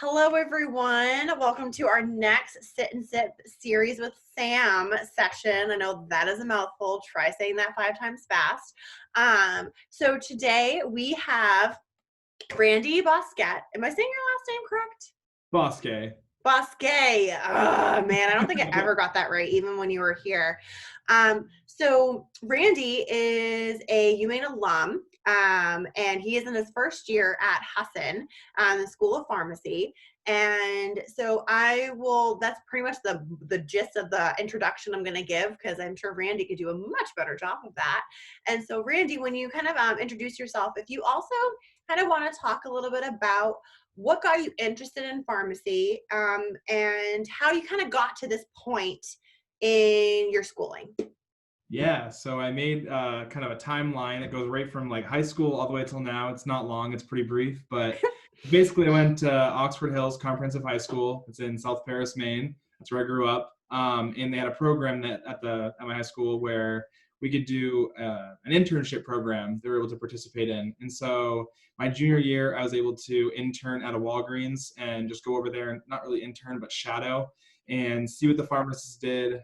Hello, everyone. Welcome to our next Sit and Sip series with Sam session. I know that is a mouthful. Try saying that 5 times fast. So today we have Randy Bosquet. Am I saying your last name correct? Bosquet. Bosquet. Oh, man, I don't think I ever got that right, even when you were here. So Randy is a UMaine alum, and he is in his first year at Hassan, the School of Pharmacy. And so that's pretty much the gist of the introduction I'm going to give, because I'm sure Randy could do a much better job of that. And so Randy, when you kind of introduce yourself, if you also kind of want to talk a little bit about what got you interested in pharmacy, and how you kind of got to this point in your schooling. Yeah, so I made kind of a timeline that goes right from like high school all the way till now. It's not long, it's pretty brief, but basically I went to Oxford Hills Comprehensive High School. It's in South Paris, Maine. That's where I grew up. And they had a program that at my high school where we could do an internship program they were able to participate in. And so my junior year, I was able to intern at a Walgreens and just go over there and not really intern, but shadow and see what the pharmacists did.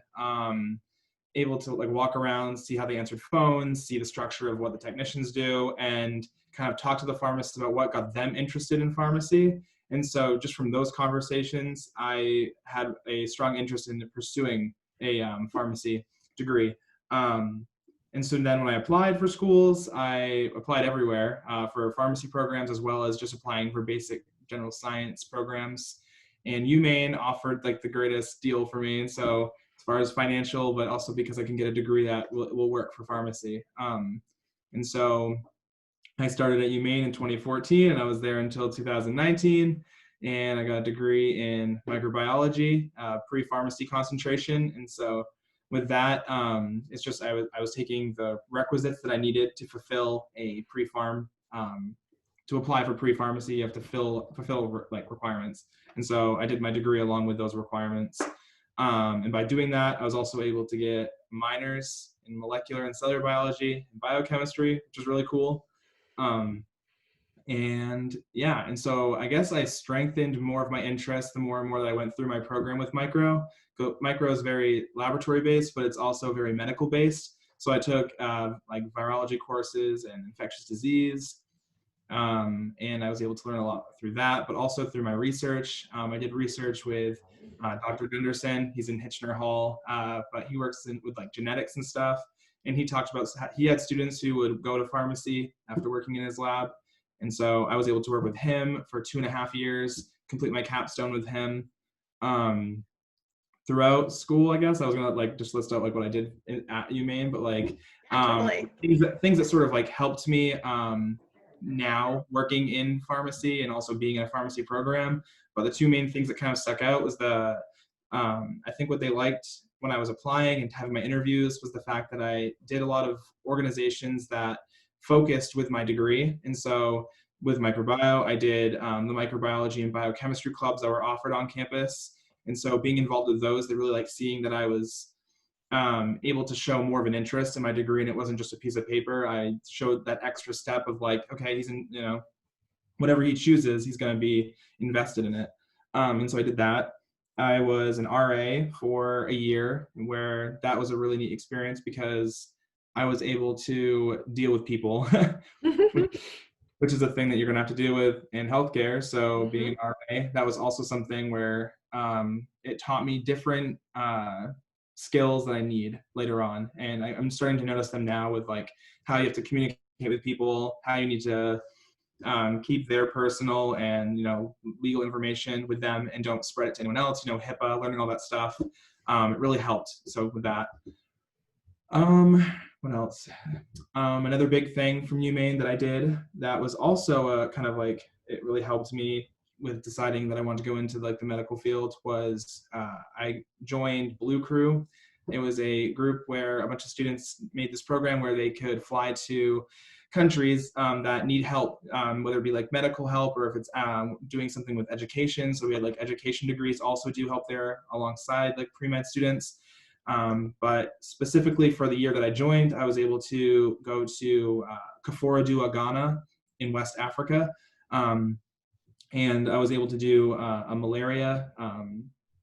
Able to like walk around, see how they answered phones, see the structure of what the technicians do, and kind of talk to the pharmacists about what got them interested in pharmacy. And so just from those conversations, I had a strong interest in pursuing a pharmacy degree. And so then when I applied for schools, I applied everywhere for pharmacy programs, as well as just applying for basic general science programs. And UMaine offered like the greatest deal for me. And so as far as financial, but also because I can get a degree that will work for pharmacy. And so I started at UMaine in 2014, and I was there until 2019. And I got a degree in microbiology, pre-pharmacy concentration. And so with that, it's just I was taking the requisites that I needed to fulfill a pre-pharm. To apply for pre-pharmacy, you have to fulfill like requirements. And so I did my degree along with those requirements. And by doing that, I was also able to get minors in molecular and cellular biology and biochemistry, which was really cool. And yeah, and so I guess I strengthened more of my interest the more and more that I went through my program with micro. Micro is very laboratory based, but it's also very medical based. So I took like virology courses and infectious disease, and I was able to learn a lot through that, but also through my research. I did research with Dr. Gunderson. He's in Hitchner Hall, but he works with like genetics and stuff. And he talked about he had students who would go to pharmacy after working in his lab. And so I was able to work with him for 2.5 years, complete my capstone with him. Throughout school, I guess I was gonna like just list out like what I did at UMaine, but like Totally. things that sort of like helped me now working in pharmacy and also being in a pharmacy program. But the two main things that kind of stuck out was I think what they liked when I was applying and having my interviews was the fact that I did a lot of organizations that focused with my degree. And so with microbio, I did the microbiology and biochemistry clubs that were offered on campus. And so being involved with those, they really liked seeing that I was able to show more of an interest in my degree, and it wasn't just a piece of paper. I showed that extra step of like, okay, he's in, whatever he chooses, he's going to be invested in it. And so I did that. I was an RA for a year, where that was a really neat experience because I was able to deal with people, which is a thing that you're going to have to deal with in healthcare. So being an RA, that was also something where it taught me different skills that I need later on. And I'm starting to notice them now with like how you have to communicate with people, how you need to keep their personal and legal information with them and don't spread it to anyone else. HIPAA, learning all that stuff. It really helped. So with that, what else? Another big thing from UMaine that I did that was also a kind of like it really helped me with deciding that I wanted to go into like the medical field was I joined Blue Crew. It was a group where a bunch of students made this program where they could fly to countries that need help, whether it be like medical help or if it's doing something with education. So we had like education degrees also do help there alongside like pre-med students. But specifically for the year that I joined, I was able to go to Kafora Ghana in West Africa. and I was able to do a malaria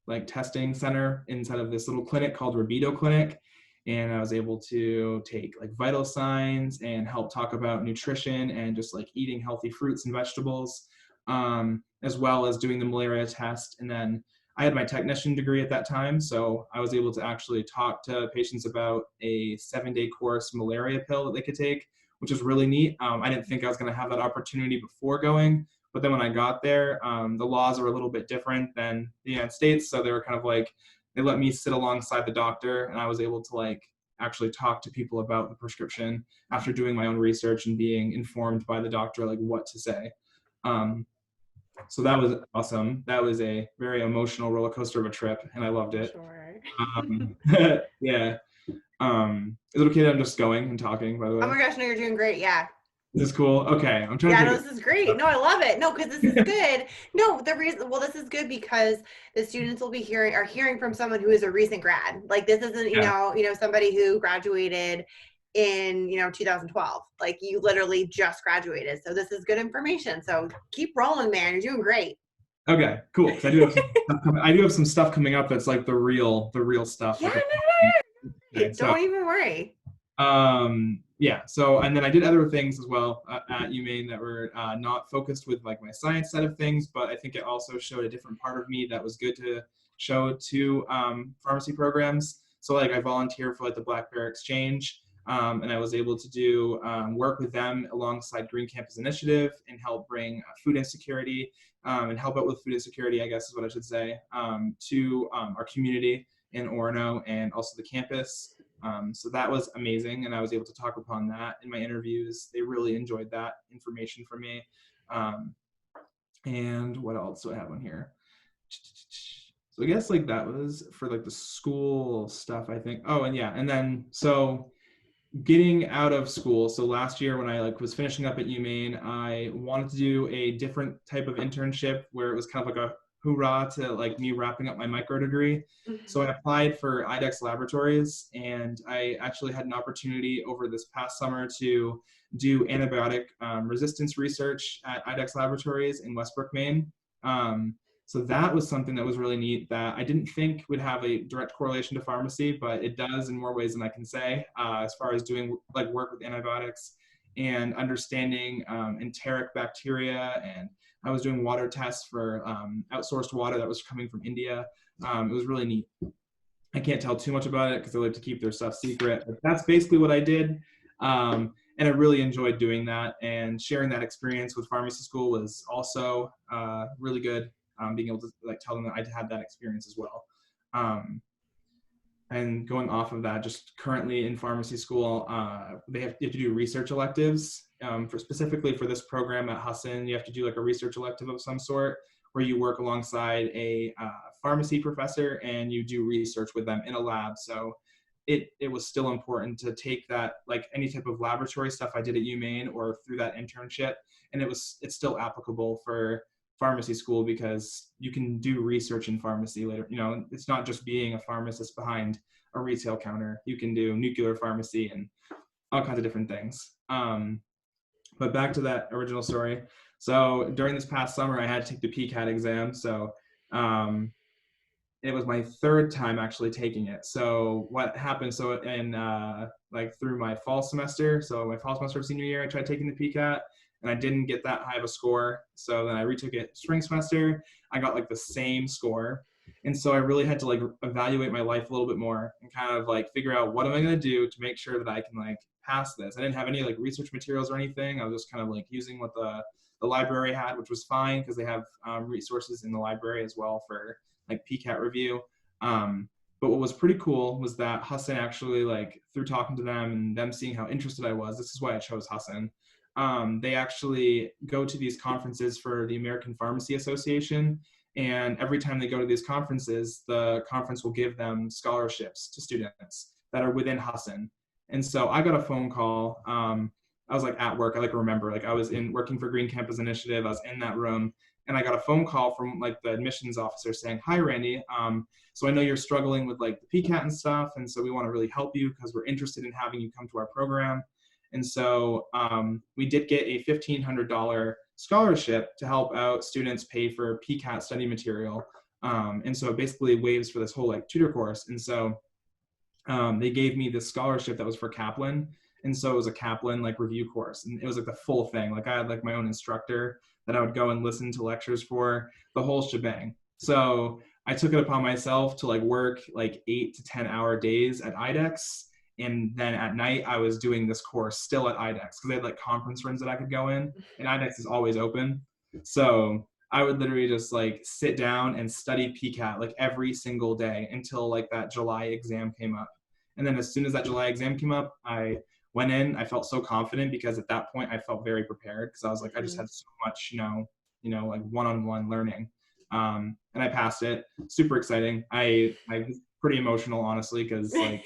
like testing center inside of this little clinic called Rabido Clinic. And I was able to take like vital signs and help talk about nutrition and just like eating healthy fruits and vegetables, as well as doing the malaria test. And then I had my technician degree at that time, so I was able to actually talk to patients about a 7-day course malaria pill that they could take, which was really neat. I didn't think I was going to have that opportunity before going, but then when I got there, the laws are a little bit different than the United States, so they were kind of like, they let me sit alongside the doctor, and I was able to like actually talk to people about the prescription after doing my own research and being informed by the doctor like what to say. Um, so that was awesome. That was a very emotional roller coaster of a trip, and I loved it. Sure. Um, yeah. Is it okay that I'm just going and talking, by the Oh way? my gosh, no, you're doing great. Yeah. Is this cool? Okay. I'm trying Yeah, to no, take this is great. No, I love it. No, because this is good. No, the reason, well, this is good because the students will be hearing from someone who is a recent grad. Like this isn't, yeah. somebody who graduated in, 2012. Like you literally just graduated. So this is good information. So keep rolling, man. You're doing great. Okay, cool. Because I do have some stuff coming up that's like the real stuff. Yeah, Like, no, okay, no. so Don't even worry. yeah, so and then I did other things as well at UMaine that were not focused with like my science side of things, but I think it also showed a different part of me that was good to show to pharmacy programs. So like I volunteered for like the Black Bear Exchange, and I was able to do work with them alongside Green Campus Initiative and help bring food insecurity and help out with food insecurity, I guess is what I should say, to our community in Orono and also the campus. So that was amazing, and I was able to talk upon that in my interviews. They really enjoyed that information from me. And what else do I have on here? So I guess like that was for like the school stuff, I think. Oh, and yeah, and then so getting out of school. So last year when I like was finishing up at UMaine, I wanted to do a different type of internship where it was kind of like a hoorah to like me wrapping up my micro degree. So I applied for IDEX Laboratories, and I actually had an opportunity over this past summer to do antibiotic resistance research at IDEX Laboratories in Westbrook, Maine. So that was something that was really neat that I didn't think would have a direct correlation to pharmacy, but it does in more ways than I can say, as far as doing like work with antibiotics and understanding enteric bacteria. And I was doing water tests for outsourced water that was coming from India. It was really neat. I can't tell too much about it because they like to keep their stuff secret, but that's basically what I did. And I really enjoyed doing that, and sharing that experience with pharmacy school was also really good. Being able to like tell them that I had that experience as well. And going off of that, just currently in pharmacy school, you have to do research electives. For specifically for this program at Hassan, you have to do like a research elective of some sort where you work alongside a pharmacy professor and you do research with them in a lab. So it was still important to take that, like any type of laboratory stuff I did at UMaine or through that internship, and it's still applicable for pharmacy school because you can do research in pharmacy later. It's not just being a pharmacist behind a retail counter. You can do nuclear pharmacy and all kinds of different things. But back to that original story. So during this past summer, I had to take the PCAT exam. So it was my third time actually taking it. So what happened? So in like through my fall semester, so my fall semester of senior year, I tried taking the PCAT and I didn't get that high of a score. So then I retook it spring semester. I got like the same score. And so I really had to like evaluate my life a little bit more and kind of like figure out what am I going to do to make sure that I can like pass this. I didn't have any like research materials or anything. I was just kind of like using what the library had, which was fine because they have resources in the library as well for like PCAT review. But what was pretty cool was that Hassan actually, like through talking to them and them seeing how interested I was, this is why I chose Hassan. They actually go to these conferences for the American Pharmacy Association. And every time they go to these conferences, the conference will give them scholarships to students that are within Hassan. And so I got a phone call. I was like at work. I like remember, like I was working for Green Campus Initiative. I was in that room, and I got a phone call from like the admissions officer saying, "Hi, Randy. So I know you're struggling with like the PCAT and stuff, and so we want to really help you because we're interested in having you come to our program." And so we did get a $1,500 scholarship to help out students pay for PCAT study material. And so it basically waives for this whole like tutor course. And so they gave me this scholarship that was for Kaplan. And so it was a Kaplan like review course. And it was like the full thing. Like I had like my own instructor that I would go and listen to lectures for, the whole shebang. So I took it upon myself to like work like 8 to 10 hour days at IDEX. And then at night I was doing this course still at IDEX because they had like conference rooms that I could go in, and IDEX is always open. So I would literally just like sit down and study PCAT like every single day until like that July exam came up. And then as soon as that July exam came up, I went in. I felt so confident because at that point I felt very prepared because I was like, I just Mhm. had so much, like one-on-one learning. And I passed it. Super exciting. I was pretty emotional honestly because like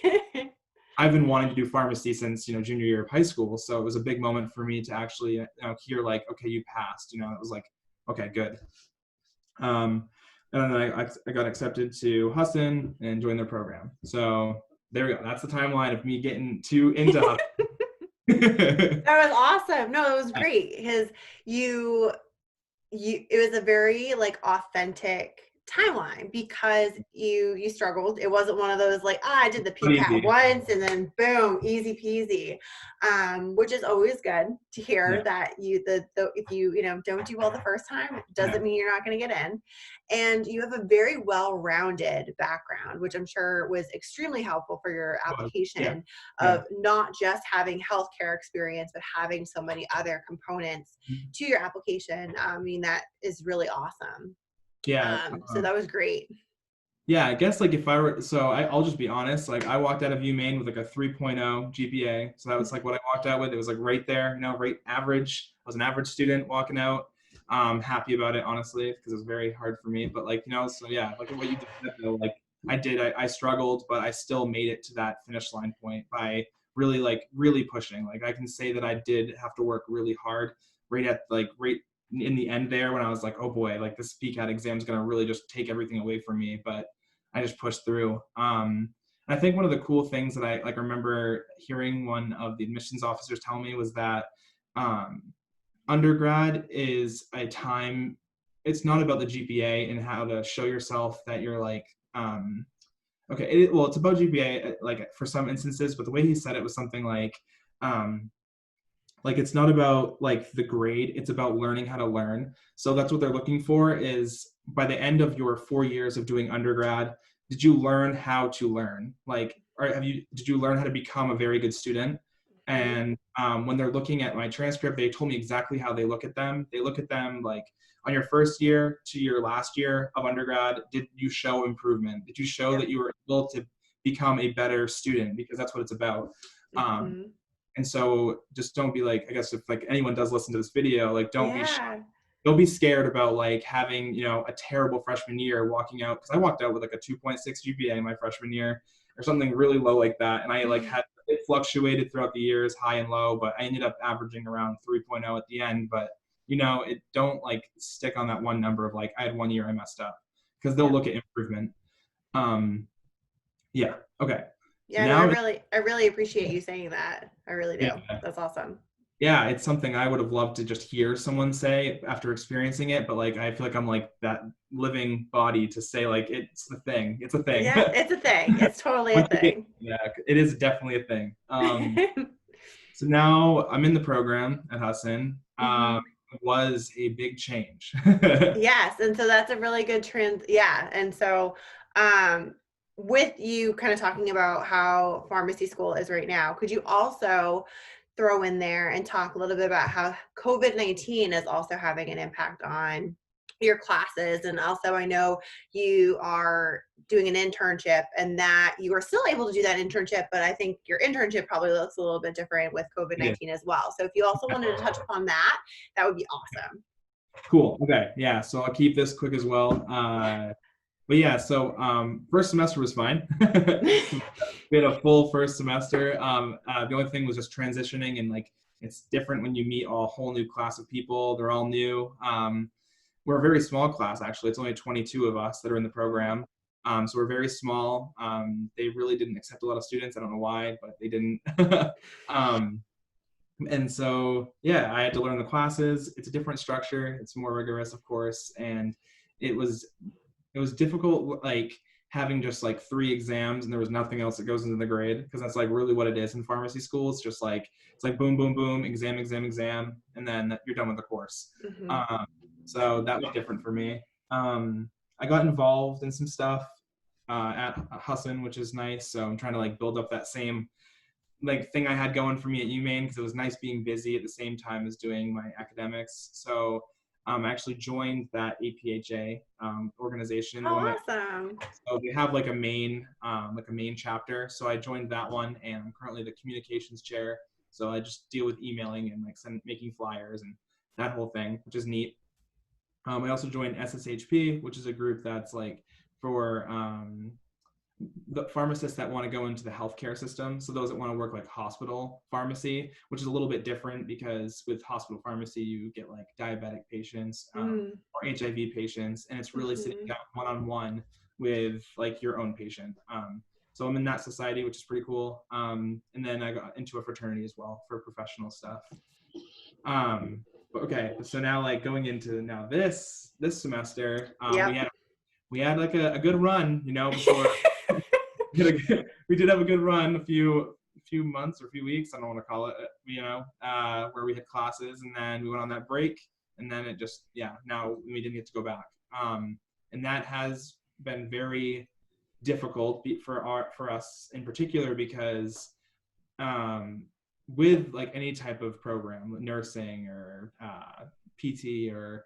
I've been wanting to do pharmacy since junior year of high school, so it was a big moment for me to actually hear like, okay, you passed. It was like, okay, good. And then I got accepted to Husson and joined their program. So there we go. That's the timeline of me getting into Husson. That was awesome. No, it was great because you it was a very like authentic timeline because you struggled. It wasn't one of those like, I did the Not PCAT easy. once and then boom, easy peasy. Which is always good to hear Yeah. that the if you don't do well the first time, it Yeah. doesn't mean you're not going to get in. And you have a very well-rounded background, which I'm sure was extremely helpful for your Yeah. application Yeah. of not just having healthcare experience, but having so many other components to your application. I mean, that is really awesome. Yeah. So that was great. Yeah, I guess like if I were, so I'll just be honest, like I walked out of UMaine with like a 3.0 GPA. So that was like what I walked out with. It was like right there, right average. I was an average student walking out. Happy about it, honestly, because it was very hard for me. But like, so yeah, like what you just said though, like I struggled, but I still made it to that finish line point by really pushing. Like I can say that I did have to work really hard right in the end there when I was like, oh boy, like this PCAT exam is going to really just take everything away from me. But I just pushed through. And I think one of the cool things that I like remember hearing one of the admissions officers tell me was that um, undergrad is a time. It's not about the GPA and how to show yourself that you're like okay. Well, it's about GPA like for some instances, but the way he said it was something um, like it's not about like the grade, it's about learning how to learn. So that's what they're looking for is by the end of your 4 years of doing undergrad, did you learn how to learn? Like, or did you learn how to become a very good student? Mhm. And when they're looking at my transcript, they told me exactly how they look at them. They look at them like on your first year to your last year of undergrad, did you show improvement? Did you show Yep. that you were able to become a better student? Because that's what it's about. Um, Mhm. and so just don't be like, I guess if like anyone does listen to this video, like Yeah. don't be scared about like having, a terrible freshman year walking out. Cause I walked out with like a 2.6 GPA my freshman year or something really low like that. And I like had, it fluctuated throughout the years, high and low, but I ended up averaging around 3.0 at the end. But it don't like stick on that one number of like, I had 1 year I messed up because they'll Yep. look at improvement. Um, yeah. Okay. So Yeah, no, I now, really I really appreciate you saying that. I really do. yeah. That's awesome. Yeah, it's something I would have loved to just hear someone say after experiencing it, but like I feel like I'm like that living body to say like it's the thing. It's a thing. Yeah, it's a thing. It's totally a Once you get, thing. yeah, it is definitely a thing. So now I'm in the program at Husson. Mhm. It was a big change. Yes, and so that's a really good trend. Yeah, and so um, with you kind of talking about how pharmacy school is right now, could you also throw in there and talk a little bit about how COVID-19 is also having an impact on your classes? And also, I know you are doing an internship and that you are still able to do that internship, but I think your internship probably looks a little bit different with Yeah. COVID-19 as well. So if you also wanted to touch upon that, that would be awesome. Cool. Okay. Yeah. So I'll keep this quick as well. But yeah, so first semester was fine. We had a full first semester. The only thing was just transitioning and like it's different when you meet a whole new class of people. They're all new. We're a very small class actually. It's only 22 of us that are in the program. So we're very small. They really didn't accept a lot of students. I don't know why, but they didn't. um, And so, yeah, I had to learn the classes. It's a different structure. It's more rigorous, of course. And it was it was difficult, like having just like 3 exams and there was nothing else that goes into the grade, because that's like really what it is in pharmacy school. It's just like it's like boom, boom, boom, exam, exam, exam, and then you're done with the course. Mm-hmm. Um, so that was different for me. I got involved in some stuff at Husson, which is nice. So I'm trying to like build up that same like thing I had going for me at UMaine, because it was nice being busy at the same time as doing my academics. So I actually joined that APHA organization, the one Oh, that awesome. so they have like a main chapter. So I joined that one, and I'm currently the communications chair. So I just deal with emailing and like making flyers and that whole thing, which is neat. I also joined SSHP, which is a group that's like for the pharmacists that want to go into the healthcare system. So those that want to work like hospital pharmacy, which is a little bit different, because with hospital pharmacy, you get like diabetic patients Mm. or HIV patients, and it's really sitting Mm-hmm. down one-on-one with like your own patient. So I'm in that society, which is pretty cool. And then I got into a fraternity as well for professional stuff. But okay, so now like going into now this semester, Yep. we had like a good run, before we did have a good run, a few months or a few weeks, I don't want to call it, where we had classes, and then we went on that break, and then it just, yeah, now we didn't get to go back. And that has been very difficult for us in particular, because um, with like any type of program, nursing or PT or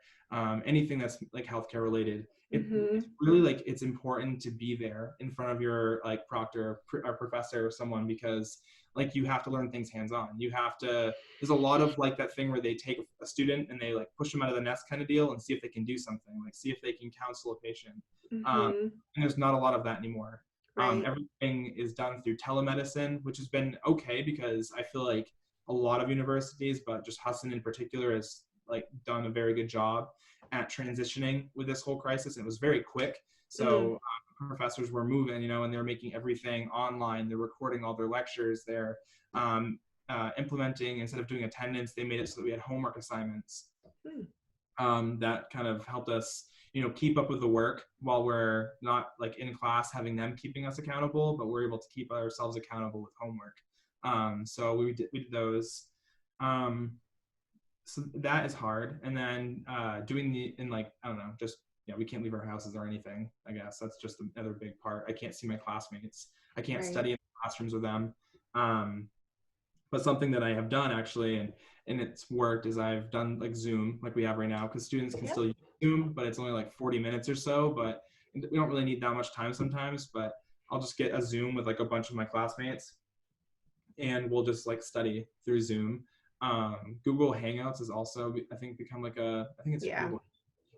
anything that's like healthcare related, Mm-hmm. it's really like it's important to be there in front of your like proctor or professor or someone, because like you have to learn things hands on. You have to. There's a lot of like that thing where they take a student and they like push them out of the nest kind of deal and see if they can do something, like see if they can counsel a patient. Um, Mm-hmm. and there's not a lot of that anymore. Right. Everything is done through telemedicine, which has been okay, because I feel like a lot of universities, but just Hudson in particular, has like done a very good job at transitioning with this whole crisis. And it was very quick. Mm. So professors were moving, and they're making everything online. They're recording all their lectures. They're implementing, instead of doing attendance, they made it so that we had homework assignments. Mm. That kind of helped us keep up with the work while we're not like in class having them keeping us accountable, but we're able to keep ourselves accountable with homework. So we did those. So that is hard. And then doing the in like, I don't know, just we can't leave our houses or anything. I guess that's just another big part. I can't see my classmates. I can't Right. study in classrooms with them. um, but something that I have done actually, and it's worked, is I've done like Zoom, like we have right now, because students can Yep. still use Zoom, but it's only like 40 minutes or so. But we don't really need that much time sometimes. But I'll just get a Zoom with like a bunch of my classmates, and we'll just like study through Zoom. Google Hangouts has also, I think, become like I think it's Yeah. Google.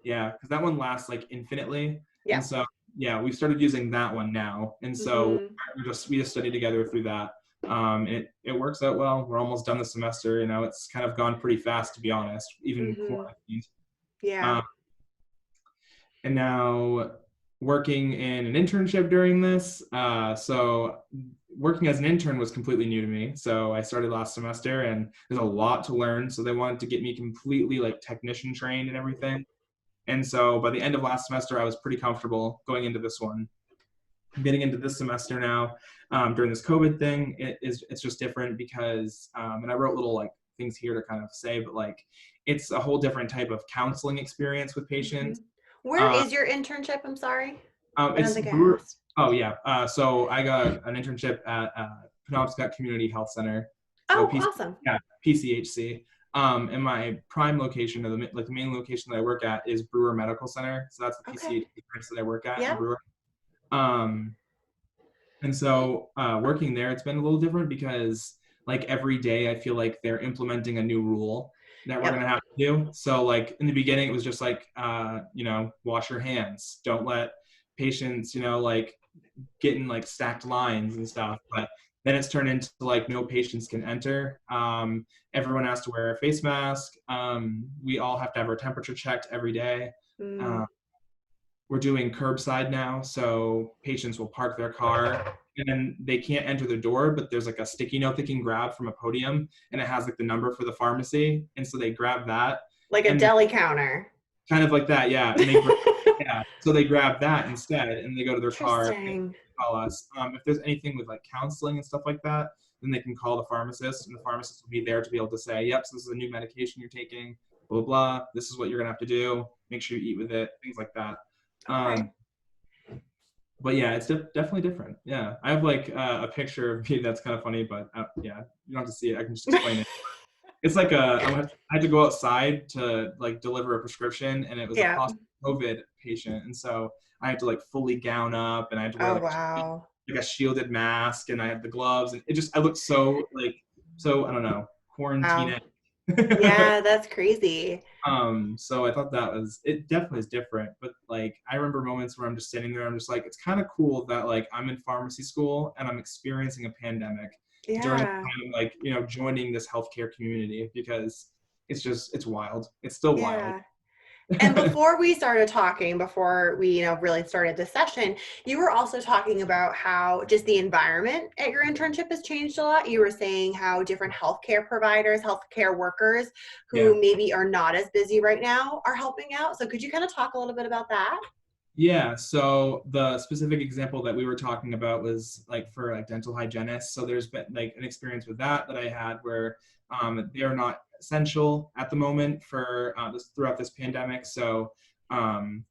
Yeah, because that one lasts like infinitely, and Yep. so yeah, we started using that one now, and so Mm-hmm. we just study together through that. It works out well. We're almost done the semester. It's kind of gone pretty fast, to be honest, even Mm-hmm. quarantined. Yeah. Um, and now working in an internship during this. So working as an intern was completely new to me. So I started last semester, and there's a lot to learn. So they wanted to get me completely like technician trained and everything. And so by the end of last semester, I was pretty comfortable going into this one. Getting into this semester now, during this COVID thing, it's just different, because and I wrote little like things here to kind of say, but like it's a whole different type of counseling experience with Mm-hmm. patients. Where Uh, is your internship? I'm sorry. I don't it's think I brewer. asked. Oh yeah. So I got an internship at Penobscot Community Health Center. So Oh, awesome. yeah, PCHC. And my prime location, or the main location that I work at, is Brewer Medical Center. So that's the Okay. PCHC branch that I work at in Yep. Brewer. Um, and so working there, it's been a little different, because like every day I feel like they're implementing a new rule that we're Yep. gonna have to do. So like in the beginning, it was just like wash your hands, don't let patients like get in like stacked lines and stuff. But then it's turned into like no patients can enter. Everyone has to wear a face mask. We all have to have our temperature checked every day. Mm. Uh, we're doing curbside now, so patients will park their car and then they can't enter the door, but there's like a sticky note they can grab from a podium, and it has like the number for the pharmacy, and so they grab that, Like a and deli counter. kind of like that, yeah. And yeah, so they grab that instead, and they go to their car and Interesting. call us. If there's anything with like counseling and stuff like that, then they can call the pharmacist, and the pharmacist will be there to be able to say, "Yep, so this is a new medication you're taking. Blah blah. Blah. This is what you're gonna have to do. Make sure you eat with it. Things like that." Okay. Um, but yeah, it's definitely different. Yeah, I have like a picture of me that's kind of funny, but yeah, you don't have to see it. I can just explain it. It's like I had to go outside to like deliver a prescription, and it was a Yeah. possible COVID patient, and so I had to like fully gown up, and I had to wear Oh, wow. like a shielded mask, and I had the gloves, and it just I looked so like so I don't know quarantine. Wow. Yeah, that's crazy. So I thought that was it definitely is different, but like I remember moments where I'm just sitting there, I'm just like, it's kind of cool that like I'm in pharmacy school and I'm experiencing a pandemic during the Yeah. time of like, joining this healthcare community because it's wild. It's still wild. Yeah. And before we started talking, before we, really started this session, you were also talking about how just the environment at your internship has changed a lot. You were saying how different healthcare providers, healthcare workers Yeah. who maybe are not as busy right now are helping out. So could you kind of talk a little bit about that? Yeah, so the specific example that we were talking about was like for like dental hygienists. So there's been like an experience with that I had where they are not essential at the moment for throughout this pandemic. So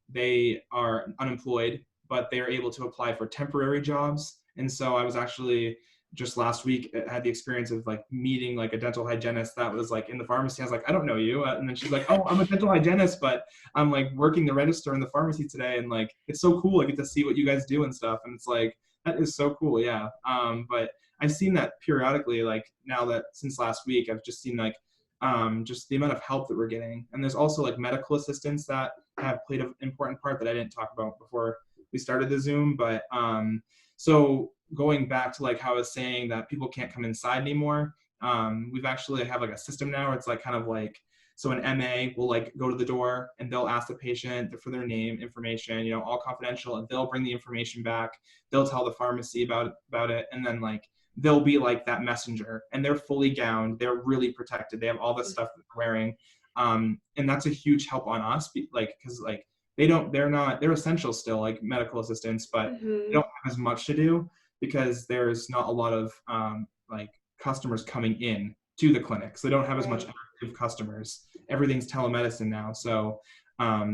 they are unemployed, but they are able to apply for temporary jobs. And so I was actually just last week had the experience of like meeting like a dental hygienist that was like in the pharmacy. I was like, I don't know you, and then she's like, oh, I'm a dental hygienist, but I'm like working the register in the pharmacy today, and like it's so cool. I get to see what you guys do and stuff, and it's like that is so cool, yeah. But I've seen that periodically, like now that since last week, I've just seen like just the amount of help that we're getting, and there's also like medical assistants that have played an important part that I didn't talk about before we started the Zoom, but so going back to like how I was saying that people can't come inside anymore, we've actually have like a system now where it's like kind of like so an MA will like go to the door and they'll ask the patient for their name, information, all confidential, and they'll bring the information back. They'll tell the pharmacy about it, and then like they'll be like that messenger, and they're fully gowned, they're really protected, they have all this stuff that they're wearing, and that's a huge help on us, like because like they're essential still, like medical assistants, but they Mm-hmm. don't have as much to do because there's not a lot of like customers coming in to the clinic, so they don't have as much Right. active customers. Everything's telemedicine now, so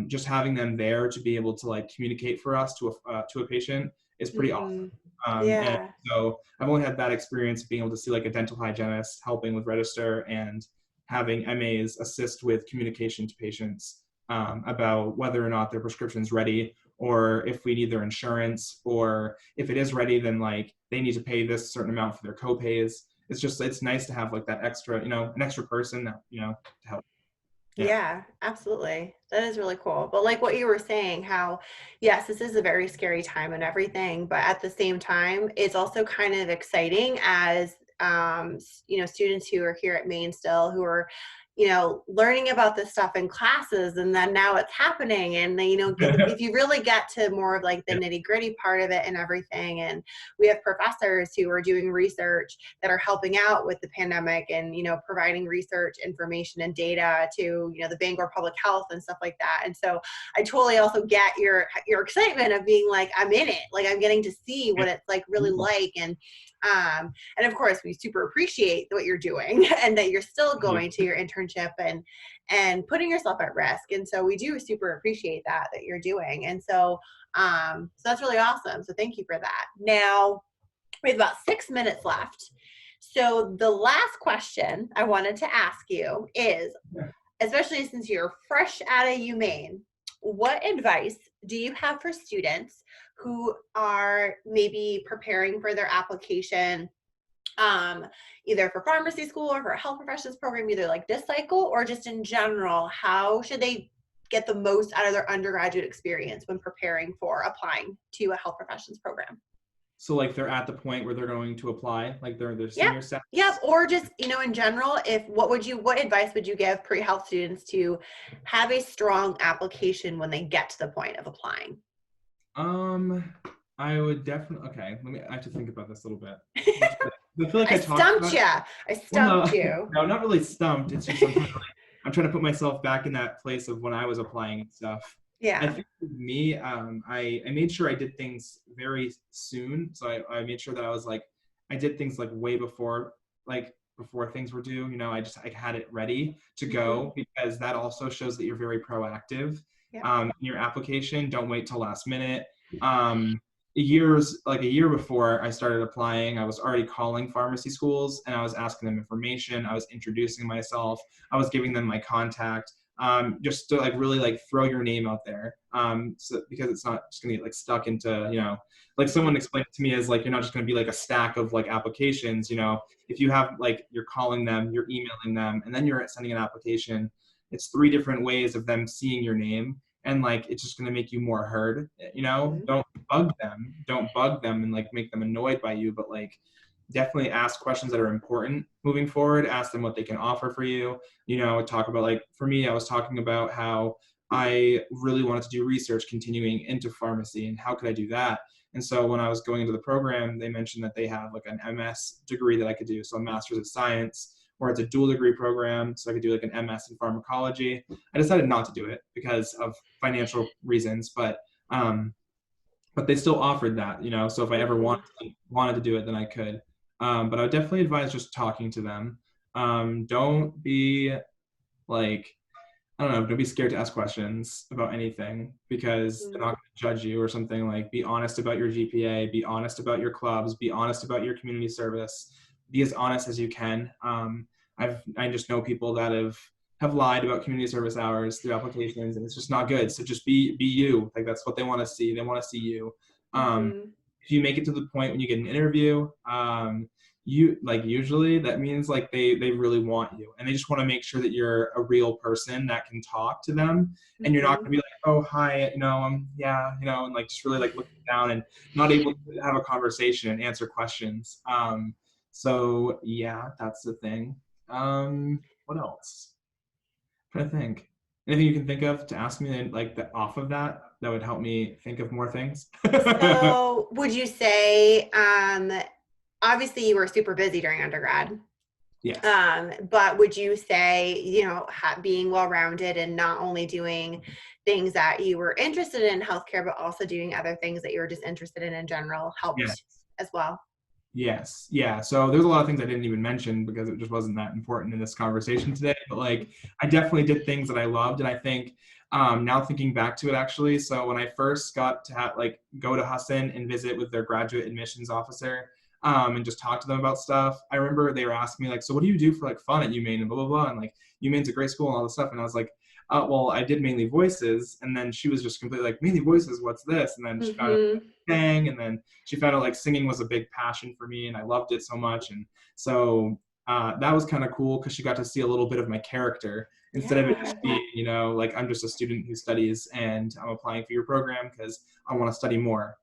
just having them there to be able to like communicate for us to a patient is pretty awesome. Mm-hmm. And Yeah. so I've only had that experience being able to see like a dental hygienist helping with register and having MAs assist with communication to patients about whether or not their prescription's ready, or if we need their insurance, or if it is ready, then like they need to pay this certain amount for their copays. It's nice to have like that extra, an extra person that, to help. Yeah. Yeah, absolutely. That is really cool. But like what you were saying, how, yes, this is a very scary time and everything, but at the same time, it's also kind of exciting as, students who are here at Maine still, who are, learning about this stuff in classes, and then now it's happening. And then, if you really get to more of like the Yeah. nitty gritty part of it and everything, and we have professors who are doing research that are helping out with the pandemic and providing research information and data to the Bangor Public Health and stuff like that. And so I totally also get your excitement of being like, I'm in it, like I'm getting to see what it's like really Cool. like. And of course we super appreciate what you're doing and that you're still Thank you. going to your internship and putting yourself at risk. And so we do super appreciate that you're doing. And so that's really awesome, so thank you for that. Now we have about 6 minutes left. So the last question I wanted to ask you is, Yeah. especially since you're fresh out of UMaine, what advice do you have for students who are maybe preparing for their application, um, either for pharmacy school or for a health professions program, either like this cycle or just in general? How should they get the most out of their undergraduate experience when preparing for applying to a health professions program? So like they're at the point where they're going to apply, like they're Yep. senior status. Yep. Or just, in general, what advice would you give pre-health students to have a strong application when they get to the point of applying? Um, I would definitely. Okay, I have to think about this a little bit. I feel like I I talked stumped about. you. I Well, stumped you. no, not really stumped. It's just I'm trying to put myself back in that place of when I was applying and stuff. I Yeah. think with me, I made sure I did things very soon. So I made sure that I was like, I did things like way before, like before things were due. I had it ready to Hmm. go because that also shows that you're very proactive Yep. in your application. Don't wait till last minute. Um, a year before I started applying, I was already calling pharmacy schools and I was asking them information. I was introducing myself. I was giving them my contact, just to like really like throw your name out there. So because it's not just gonna get like stuck into, like someone Hmm. explained it to me as like, you're not just gonna be like a stack of like applications. If you have like, you're calling them, you're emailing them, and then you're sending an application, it's three different ways of them seeing your name. And like, it's just going to make you more heard. Hmm. Don't bug them and like make them annoyed by you, but like definitely ask questions that are important moving forward. Ask them what they can offer for you. Talk about, like, for me, I was talking about how I really wanted to do research continuing into pharmacy and how could I do that. And so when I was going into the program, they mentioned that they have like an MS degree that I could do, so a master's of science, or it's a dual degree program, so I could do like an MS in pharmacology. I decided not to do it because of financial reasons, but they still offered that. So if I ever Hmm. wanted to do it, then I could. But I would definitely advise just talking to them. Don't be like, I don't know, don't be scared to ask questions about anything because they're Hmm. not going to judge you or something. Like, be honest about your GPA, be honest about your clubs, be honest about your community service, be as honest as you can. I just know people that have lied about community service hours through applications, and it's just not good. So just be you. Like, that's what they want to see. They want to see you. Um, Hmm. if you make it to the point when you get an interview, you like, usually that means like they really want you and they just want to make sure that you're a real person that can talk to them, and you're not Hmm. going to be like, oh hi, yeah, and like just really like looking down and not able to have a conversation and answer questions. So yeah, that's the thing. What else? I'm trying to think. Anything you can think of to ask me, and like the off of that would help me think of more things. So, would you say, obviously you were super busy during undergrad, Yes. but would you say, being well-rounded and not only doing things that you were interested in healthcare, but also doing other things that you were just interested in general helped Yes. as well? Yes. Yeah. So there's a lot of things I didn't even mention because it just wasn't that important in this conversation today. But like, I definitely did things that I loved, and I think, now thinking back to it, actually, so when I first got to like go to Husson and visit with their graduate admissions officer, and just talk to them about stuff, I remember they were asking me like, so what do you do for like fun at UMaine and blah blah blah, and like UMaine's a great school and all this stuff, and I was like, well, I did mainly voices, and then she was just completely like, mainly voices, what's this? And then she found out Mm-hmm. sang, and then she found out like singing was a big passion for me and I loved it so much. And so that was kind of cool because she got to see a little bit of my character instead of it just Yeah. being, like, I'm just a student who studies and I'm applying for your program because I want to study more.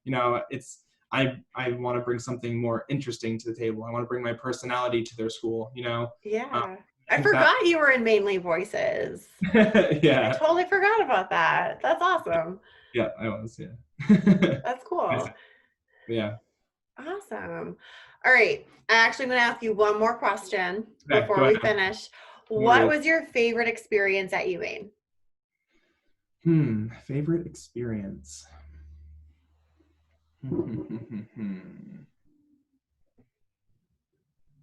I want to bring something more interesting to the table. I want to bring my personality to their school. Um, Yeah. I I think that, forgot you were in Mainly Voices. I yeah, totally forgot about that. That's awesome. yeah, I was, yeah. That's Nice. cool. Yeah. Awesome. All right. I'm actually going to ask you one more question Okay, before go we ahead. finish. I'm What ready. was your favorite experience at UMaine? Favorite experience.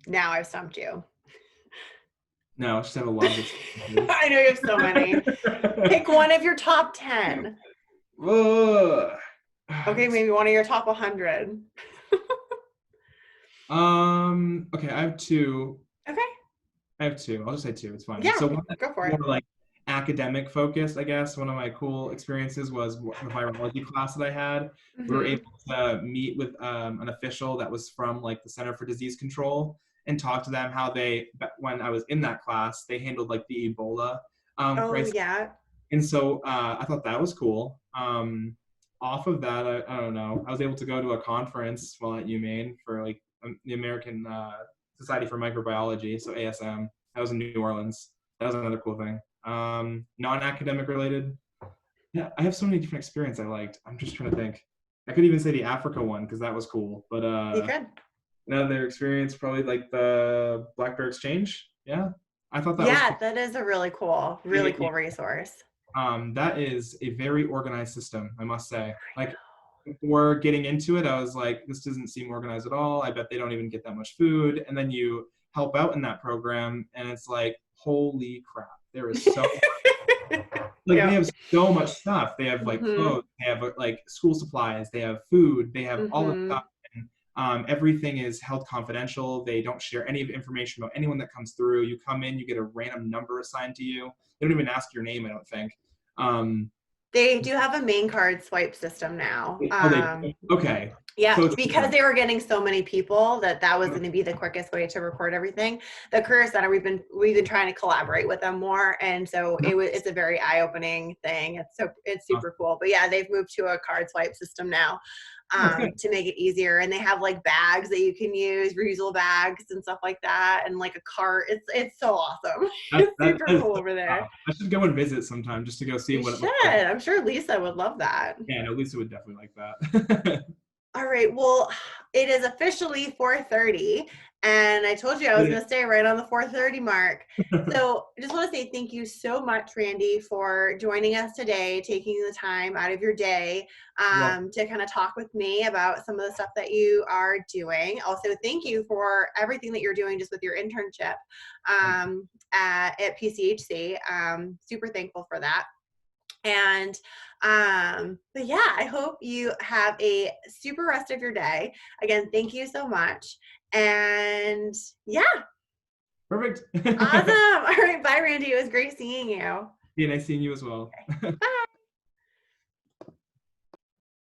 Now I've stumped you. No, I just have a lot of experiences. I know you have so many. Pick one of your top 10. Ugh. Okay, maybe one of your top 100. Okay, I have two. Okay. I'll just say two. It's fine. Yeah, So one that's go for more it. like academic focused, I guess. One of my cool experiences was the virology class that I had. We were able Hmm. to meet with an official that was from like the Center for Disease Control and talk to them how when I was in that class, they handled like the Ebola Oh, crisis. yeah. And so I thought that was cool. Off of that, I don't know. I was able to go to a conference while at UMaine for like the American Society for Microbiology, so ASM. That was in New Orleans. That was another cool thing. Non-academic related. Yeah, I have so many different experiences I liked. I'm just trying to think. I could even say the Africa one because that was cool. But You could. another experience probably like the Black Bear Exchange. Yeah, I thought that was Yeah, cool. that is a really cool resource. That is a very organized system, I must say. Like before getting into it, I was like, this doesn't seem organized at all. I bet they don't even get that much food. And then you help out in that program, and it's like, holy crap, there is so like they Yeah. have so much stuff. They have like Mhm. clothes, they have like school supplies, they have food, they have all this stuff. Mhm. And, everything is held confidential. They don't share any information about anyone that comes through. You come in, you get a random number assigned to you. They don't even ask your name, I don't think. Um, They do have a main card swipe system now. oh, they okay. Yeah, So it's because different. they were getting so many people that was going to be the quickest way to record everything. The Career Center, we've been trying to collaborate with them more, and so it's a very eye opening thing. It's super cool. But yeah, they've moved to a card swipe system now, Oh, it's good. to make it easier, and they have like bags that you can use, reusable bags and stuff like that, and like a cart. It's so awesome. It's super That is cool so over there. wow. I should go and visit sometime just to go see You what it should. looks like. I'm sure Lisa would love that. Yeah, no, Lisa would definitely like that. All right. Well, it is officially 4:30, and I told you I was going to stay right on the 4:30 mark. So I just want to say thank you so much, Randy, for joining us today, taking the time out of your day, Well, to kind of talk with me about some of the stuff that you are doing. Also, thank you for everything that you're doing just with your internship, at PCHC. Super thankful for that. And but yeah, I hope you have a super rest of your day. Again, thank you so much. And yeah, perfect. awesome. All right, bye, Randy. It was great seeing you. Yeah, nice seeing you as well. Bye.